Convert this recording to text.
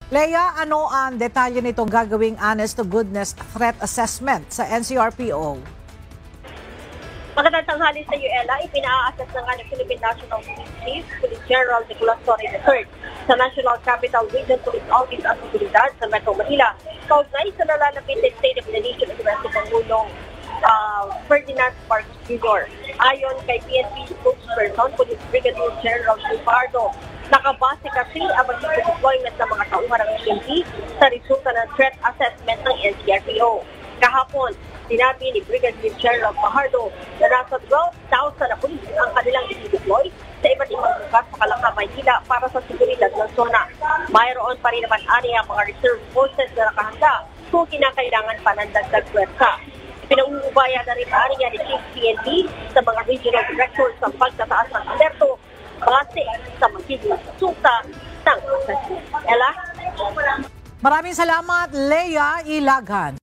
Leia, ano ang detalye nitong gagawing honest-to-goodness threat assessment sa NCRPO? Magandang tanghali sa iyo, Ella. Ipina-assess na nga ng Philippine National Police Chief, Police General Nicolas Torre III sa National Capital Region Police Office at Seguridad sa Metro Manila. Kaugnay sa nalalapit na State of the Nation Address ng Pangulong Ferdinand Marcos Jr. Ayon kay PNP spokesperson, Police Brigadier General Ricardo, nakabase kasi ang magiging deployment ng mga tauhan ng PNP sa resulta ng threat assessment ng NCRPO. Kahapon, sinabi ni Brigadier General Fajardo na nasa 12,000 na pulis ang kanilang i-deploy sa iba't ibang lugar sa Calacca, Maynila para sa seguridad ng zona. Mayroon pa rin naman ang mga reserve forces na nakahanda kung kinakailangan pa ng dagdag pwersa. Pinag-uubaya na rin niya ni Chief PNP sa mga regional directors sa pagtataas ng alerto base sa magiging resulta ng assessment. Ella? Maraming salamat, Leia Ilaghan.